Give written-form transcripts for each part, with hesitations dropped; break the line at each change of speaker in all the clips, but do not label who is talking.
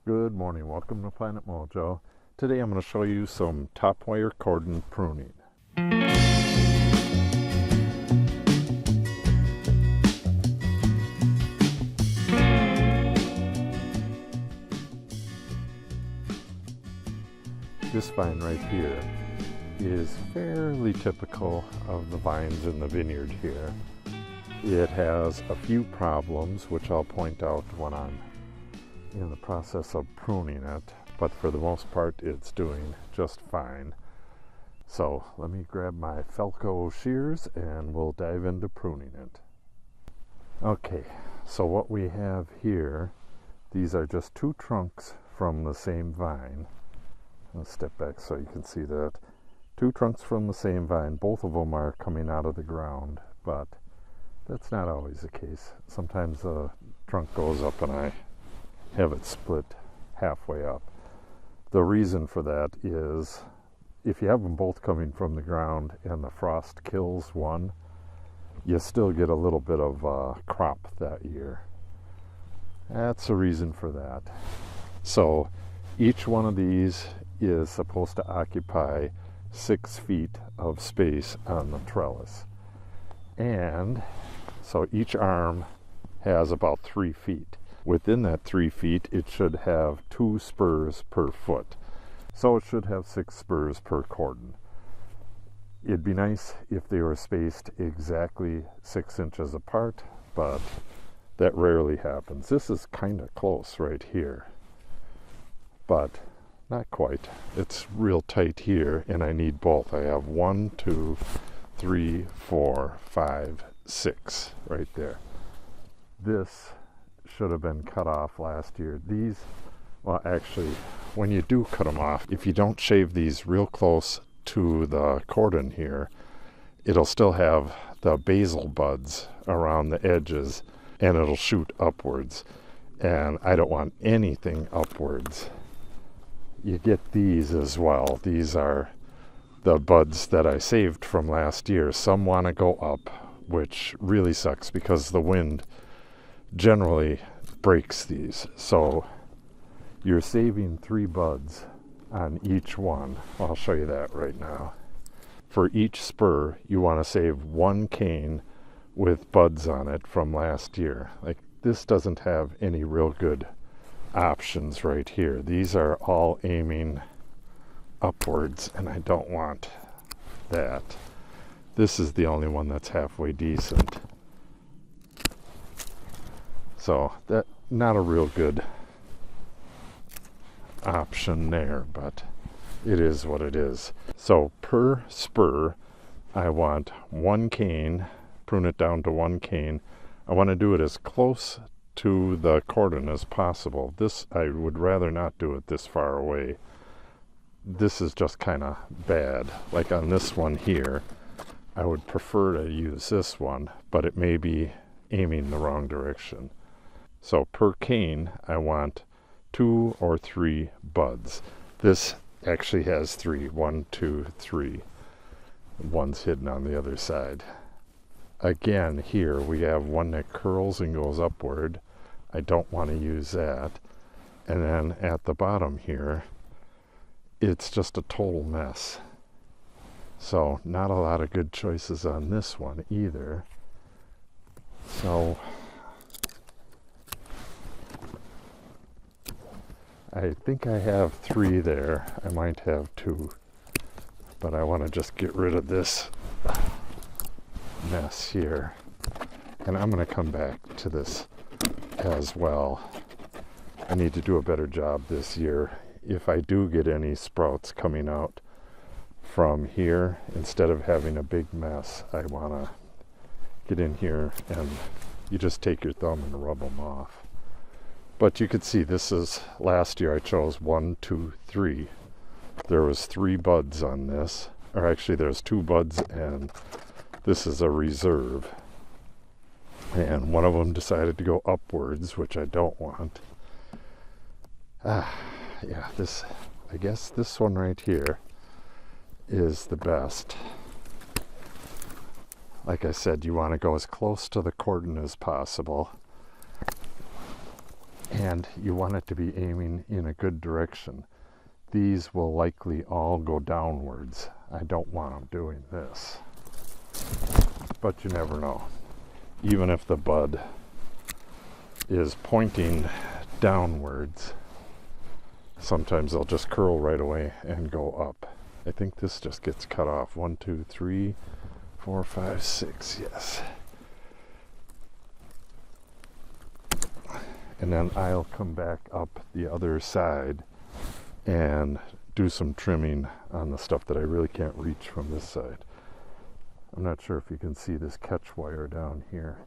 Good morning, welcome to Planet Mojo. Today I'm going to show you some top wire cordon pruning. This vine right here is fairly typical of the vines in the vineyard here. It has a few problems which I'll point out when I'm in the process of pruning it, but for the most part it's doing just fine. So let me grab my Felco shears and we'll dive into pruning it. Okay, so what we have here, these are just two trunks from the same vine. Let's step back so you can see that. Two trunks from the same vine, both of them are coming out of the ground, but that's not always the case. Sometimes the trunk goes up and I have it split halfway up. The reason for that is if you have them both coming from the ground and the frost kills one, you still get a little bit of crop that year. That's the reason for that. So each one of these is supposed to occupy 6 feet of space on the trellis. And so each arm has about 3 feet. Within that 3 feet, it should have 2 spurs per foot. So it should have 6 spurs per cordon. It'd be nice if they were spaced exactly 6 inches apart, but that rarely happens. This is kind of close right here, but not quite. It's real tight here, and I need both. I have 1, 2, 3, 4, 5, 6 right there. This should have been cut off last year. These, well, actually, when you do cut them off, if you don't shave these real close to the cordon here, it'll still have the basal buds around the edges and it'll shoot upwards. And I don't want anything upwards. You get these as well. These are the buds that I saved from last year. Some want to go up, which really sucks because the wind generally breaks these. So you're saving 3 buds on each one. I'll show you that right now. For each spur, you want to save 1 cane with buds on it from last year. Like, this doesn't have any real good options right here. These are all aiming upwards, and I don't want that. This is the only one that's halfway decent. So that, not a real good option there, but it is what it is. So per spur, I want 1 cane, prune it down to 1 cane. I want to do it as close to the cordon as possible. This, I would rather not do it this far away. This is just kind of bad. Like on this one here, I would prefer to use this one, but it may be aiming the wrong direction. So per cane, I want 2 or 3 buds. This actually has 3. 1, 2, 3. One's hidden on the other side. Again, here we have one that curls and goes upward. I don't want to use that. And then at the bottom here, it's just a total mess. So not a lot of good choices on this one either. So I think I have 3 there. I might have 2, but I want to just get rid of this mess here. And I'm going to come back to this as well. I need to do a better job this year. If I do get any sprouts coming out from here, instead of having a big mess, I want to get in here and you just take your thumb and rub them off. But you could see this is, last year I chose 1, 2, 3. There was 3 buds on this, or actually there's 2 buds and this is a reserve. And one of them decided to go upwards, which I don't want. Yeah, this, I guess this one right here is the best. Like I said, you want to go as close to the cordon as possible. and you want it to be aiming in a good direction. These will likely all go downwards. I don't want them doing this, but you never know. Even if the bud is pointing downwards, sometimes they'll just curl right away and go up. I think this just gets cut off. 1, 2, 3, 4, 5, 6, yes. And then I'll come back up the other side and do some trimming on the stuff that I really can't reach from this side. I'm not sure if you can see this catch wire down here,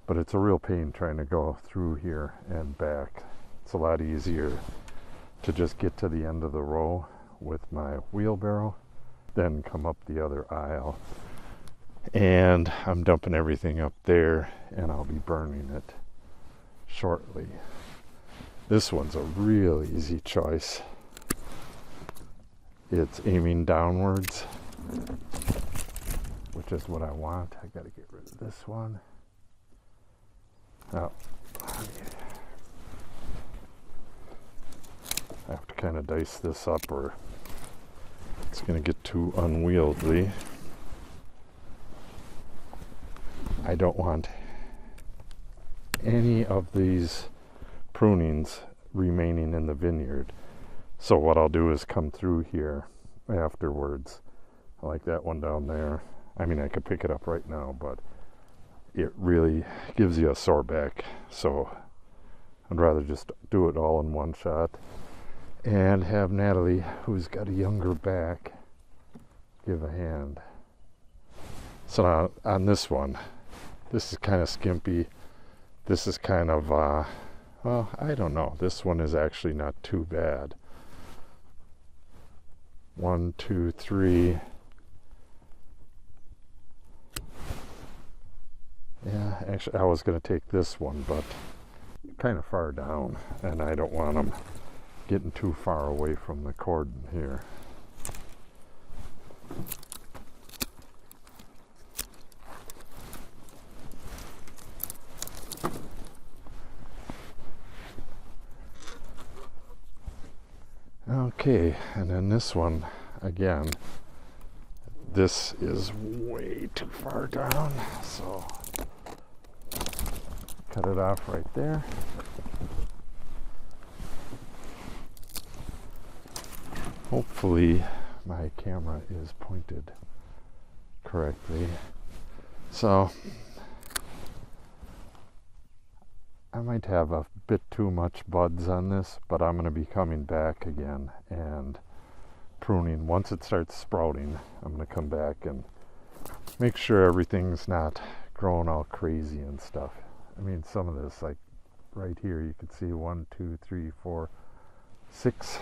but it's a real pain trying to go through here and back. It's a lot easier to just get to the end of the row with my wheelbarrow, then come up the other aisle. And I'm dumping everything up there, and I'll be burning it shortly. This one's a real easy choice. It's aiming downwards, which is what I want. I gotta get rid of this one. Oh, I have to kind of dice this up or it's gonna get too unwieldy. I don't want any of these prunings remaining in the vineyard. So what I'll do is come through here afterwards. I like that one down there. I mean, I could pick it up right now, but it really gives you a sore back. So I'd rather just do it all in one shot and have Natalie, who's got a younger back, give a hand. So now on this one, this is kind of skimpy. This is kind of, well, I don't know. This one is actually not too bad. 1, 2, 3. Yeah, actually, I was going to take this one, but kind of far down, and I don't want them getting too far away from the cordon here. Okay, and then this one, again, this is way too far down, so cut it off right there. Hopefully my camera is pointed correctly. So I might have a bit too much buds on this, but I'm going to be coming back again and pruning. Once it starts sprouting, I'm going to come back and make sure everything's not growing all crazy and stuff. I mean, some of this, like right here, you can see 1, 2, 3, 4, 6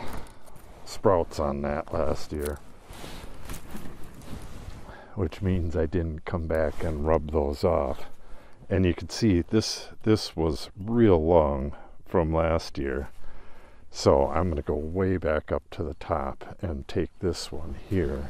sprouts on that last year, which means I didn't come back and rub those off. And you can see this was real long from last year. So I'm going to go way back up to the top and take this one here.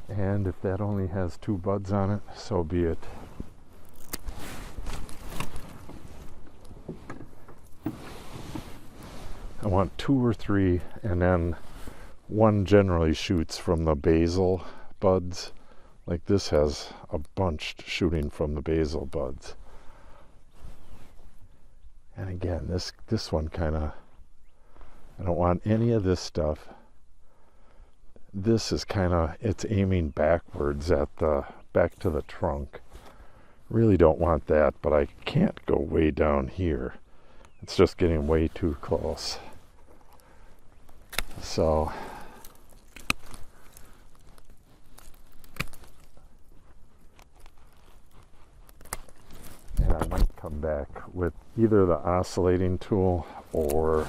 And if that only has 2 buds on it, so be it. I want 2 or 3, and then one generally shoots from the basil buds. Like this has a bunch shooting from the basil buds. And again, this one kind of, I don't want any of this stuff. This is kind of, it's aiming backwards at the, back to the trunk. Really don't want that, but I can't go way down here. It's just getting way too close. So and I might come back with either the oscillating tool or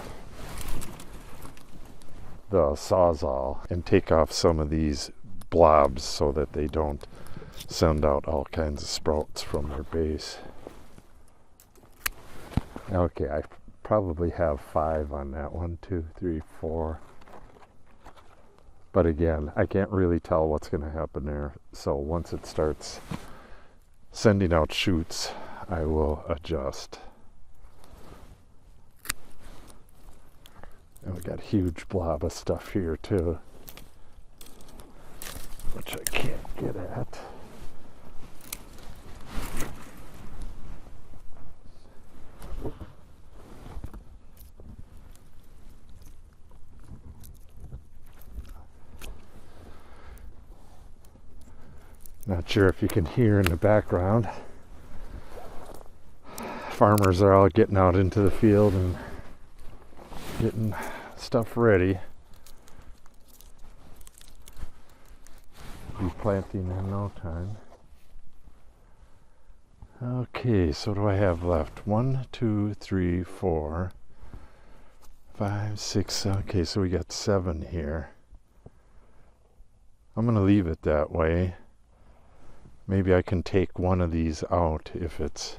the Sawzall and take off some of these blobs so that they don't send out all kinds of sprouts from their base. Okay, I probably have 5 on that. 1, 2, 3, 4. But again, I can't really tell what's going to happen there. So once it starts sending out shoots, I will adjust. And we got a huge blob of stuff here too, which I can't get at. Not sure if you can hear in the background. Farmers are all getting out into the field and getting stuff ready. Be planting in no time. Okay, so what do I have left? 1, 2, 3, 4, 5, 6. Okay, so we got 7 here. I'm going to leave it that way. Maybe I can take one of these out if it's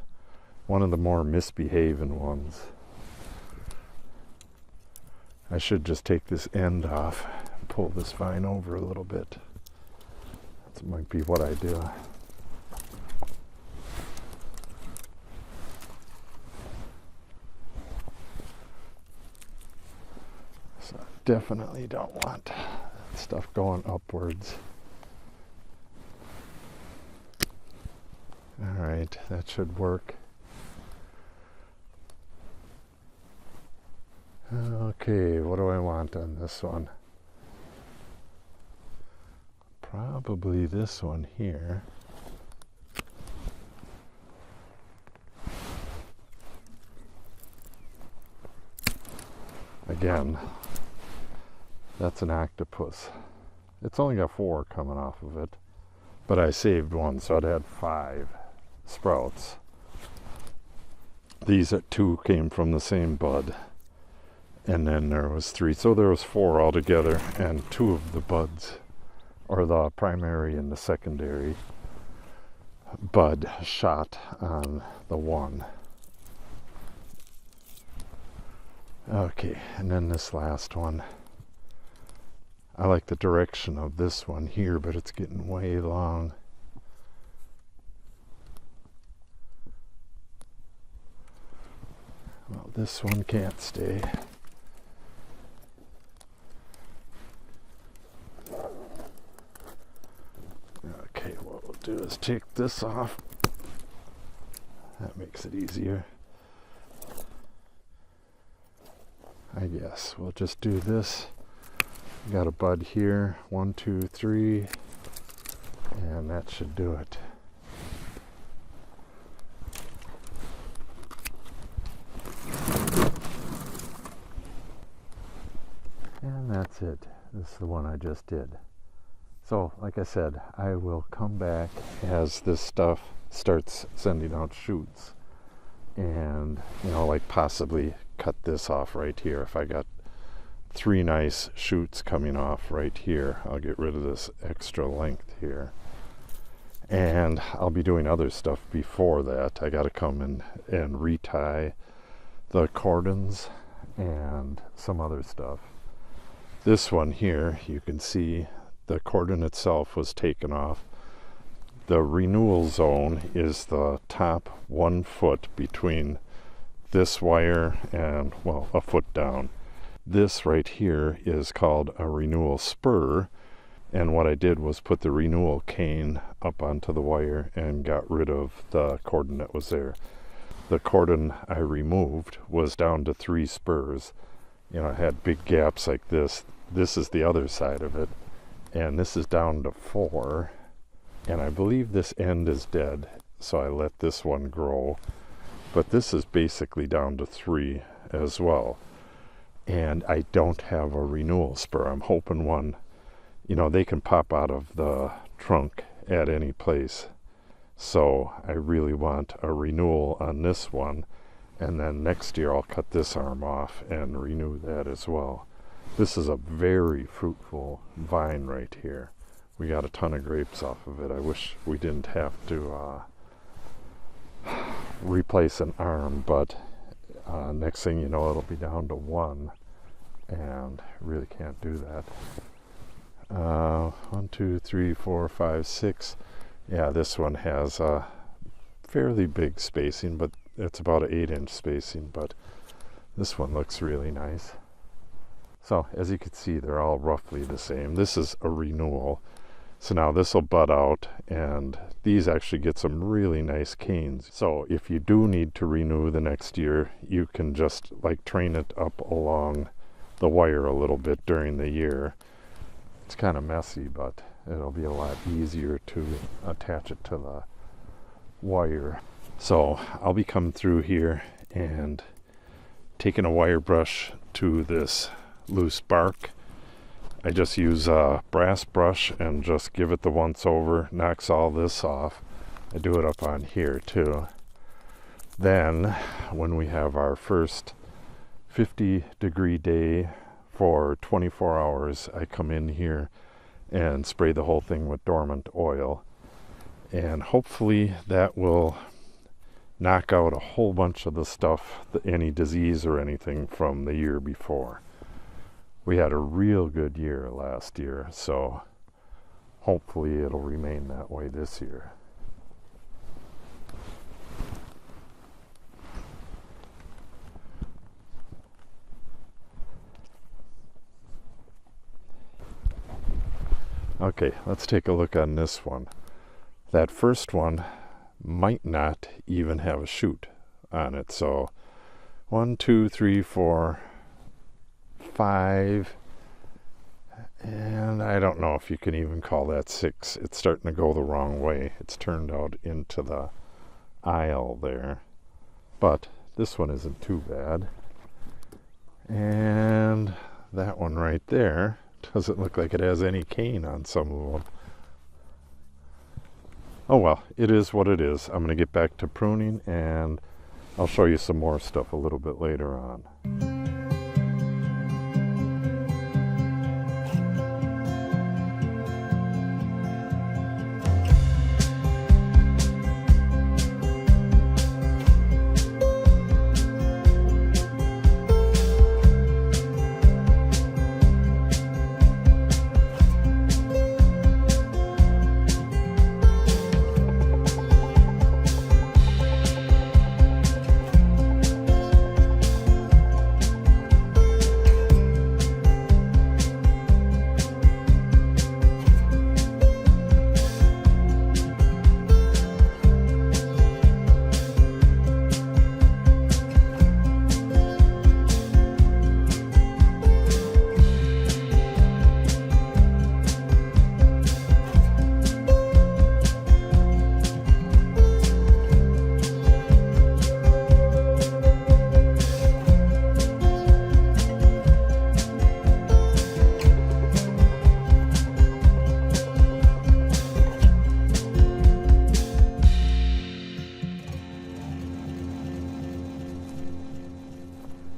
one of the more misbehaving ones. I should just take this end off and pull this vine over a little bit. That might be what I do. So I definitely don't want that stuff going upwards. Alright, that should work. Okay, what do I want on this one? Probably this one here. Again, that's an octopus. It's only got 4 coming off of it, but I saved one, so it had 5 sprouts. These 2 came from the same bud, and then there was 3, so there was 4 altogether, and 2 of the buds, or the primary and the secondary bud, shot on the one. Okay, and then this last one. I like the direction of this one here, but it's getting way long. Well, this one can't stay. Okay, what we'll do is take this off. That makes it easier. I guess we'll just do this. Got a bud here, 1, 2, 3, and that should do it. And that's it. This is the one I just did. So, like I said, I will come back as this stuff starts sending out shoots, and, you know, like possibly cut this off right here. If I got 3 nice shoots coming off right here, I'll get rid of this extra length here. And I'll be doing other stuff before that. I got to come and retie the cordons and some other stuff. This one here, you can see the cordon itself was taken off. The renewal zone is the top 1 foot between this wire and, well, a foot down. This right here is called a renewal spur, and what I did was put the renewal cane up onto the wire and got rid of the cordon that was there. The cordon I removed was down to 3 spurs. You know, it had big gaps like this. This is the other side of it, and this is down to 4, and I believe this end is dead, so I let this one grow, but this is basically down to 3 as well. And I don't have a renewal spur. I'm hoping one, you know, they can pop out of the trunk at any place. So I really want a renewal on this one, and then next year I'll cut this arm off and renew that as well. This is a very fruitful vine right here. We got a ton of grapes off of it. I wish we didn't have to replace an arm, but Next thing you know, it'll be down to 1, and really can't do that. 1, 2, 3, 4, 5, 6. Yeah, this one has a fairly big spacing, but it's about an 8-inch spacing, but this one looks really nice. So as you can see, they're all roughly the same. This is a renewal. So now this will bud out, and these actually get some really nice canes. So if you do need to renew the next year, you can just like train it up along the wire a little bit during the year. It's kind of messy, but it'll be a lot easier to attach it to the wire. So I'll be coming through here and taking a wire brush to this loose bark. I just use a brass brush and just give it the once over, knocks all this off. I do it up on here too. Then when we have our first 50-degree day for 24 hours, I come in here and spray the whole thing with dormant oil, and hopefully that will knock out a whole bunch of the stuff, any disease or anything from the year before. We had a real good year last year, so hopefully it'll remain that way this year. Okay, let's take a look on this one. That first one might not even have a shoot on it. So 1, 2, 3, 4, 5, and I don't know if you can even call that 6. It's starting to go the wrong way. It's turned out into the aisle there, but this one isn't too bad. And that one right there doesn't look like it has any cane on some of them. Oh well, it is what it is. I'm going to get back to pruning, and I'll show you some more stuff a little bit later on.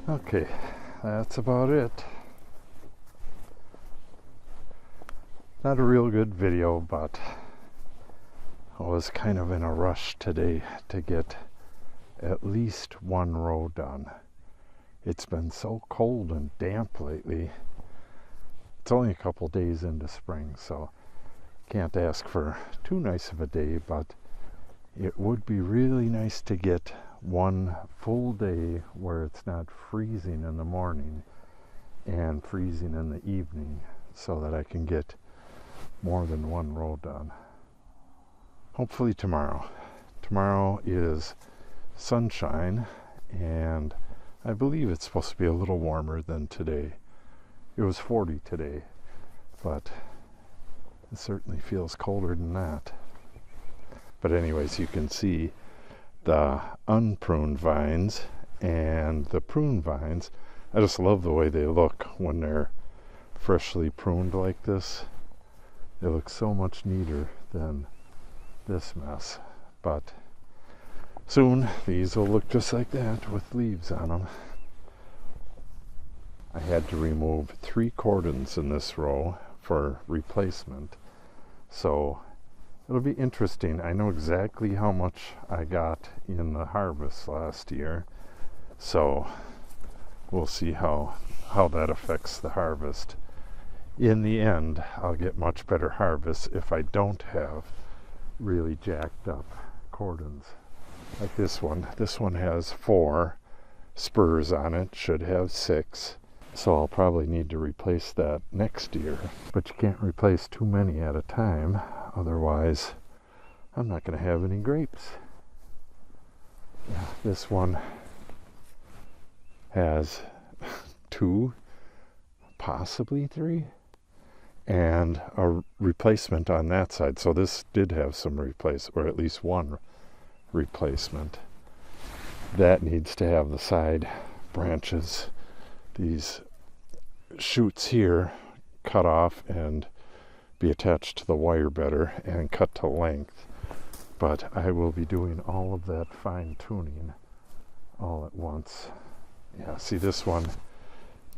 Okay, that's about it. Not a real good video, but I was kind of in a rush today to get at least one row done. It's been so cold and damp lately. It's only a couple days into spring, so can't ask for too nice of a day, but it would be really nice to get one full day where it's not freezing in the morning and freezing in the evening, so that I can get more than one row done. Hopefully tomorrow. Tomorrow is sunshine, and I believe it's supposed to be a little warmer than today. It was 40 today, but it certainly feels colder than that. But anyways, you can see the unpruned vines and the pruned vines. I just love the way they look when they're freshly pruned like this. They look so much neater than this mess. But soon these will look just like that with leaves on them. I had to remove 3 cordons in this row for replacement, so it'll be interesting. I know exactly how much I got in the harvest last year, So we'll see how that affects the harvest. In the end, I'll get much better harvests if I don't have really jacked up cordons. Like this one. This one has 4 spurs on it, should have 6. So I'll probably need to replace that next year. But you can't replace too many at a time, otherwise I'm not going to have any grapes. Yeah, this one has 2, possibly 3, and a replacement on that side. So this did have some or at least one replacement. That needs to have the side branches, these shoots here, cut off and be attached to the wire better and cut to length. But I will be doing all of that fine tuning all at once. Yeah, see this one?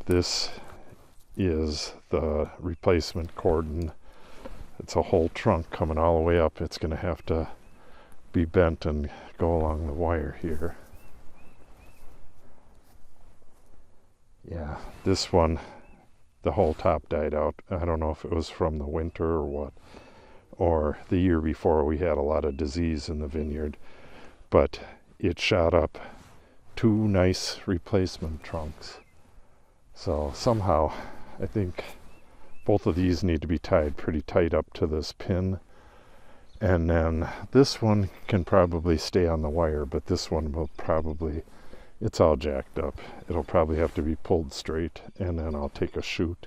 This is the replacement cordon. It's a whole trunk coming all the way up. It's going to have to be bent and go along the wire here. Yeah, this one, the whole top died out. I don't know if it was from the winter or what, or the year before we had a lot of disease in the vineyard, but it shot up 2 nice replacement trunks. So somehow I think both of these need to be tied pretty tight up to this pin, and then this one can probably stay on the wire, but this one will probably, it's all jacked up. It'll probably have to be pulled straight, and then I'll take a chute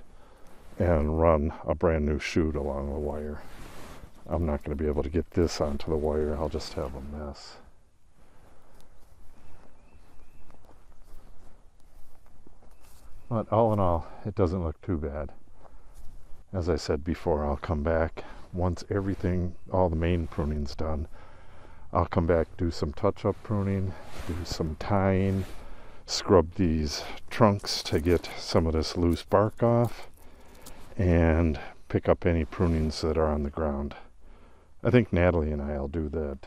and run a brand new chute along the wire. I'm not going to be able to get this onto the wire. I'll just have a mess. But all in all, it doesn't look too bad. As I said before, I'll come back once everything, all the main pruning's done. I'll come back, do some touch-up pruning, do some tying, scrub these trunks to get some of this loose bark off, and pick up any prunings that are on the ground. I think Natalie and I will do that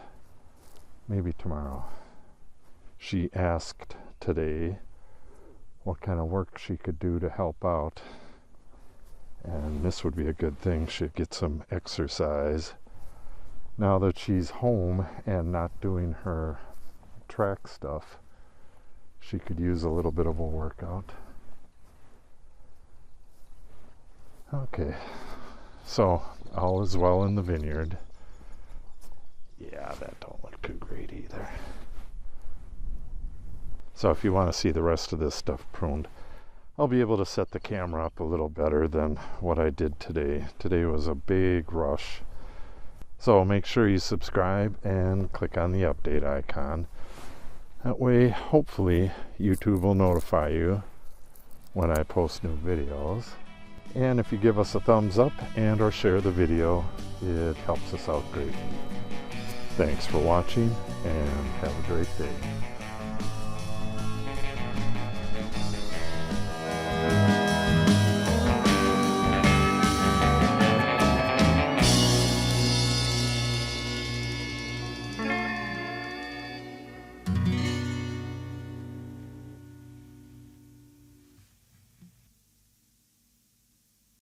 maybe tomorrow. She asked today what kind of work she could do to help out, and this would be a good thing. She'd get some exercise now that she's home and not doing her track stuff. She could use a little bit of a workout. Okay, so all is well in the vineyard. Yeah, that don't look too great either. So if you want to see the rest of this stuff pruned, I'll be able to set the camera up a little better than what I did today. Today was a big rush. So make sure you subscribe and click on the update icon. That way, hopefully, YouTube will notify you when I post new videos. And if you give us a thumbs up and or share the video, it helps us out greatly. Thanks for watching and have a great day.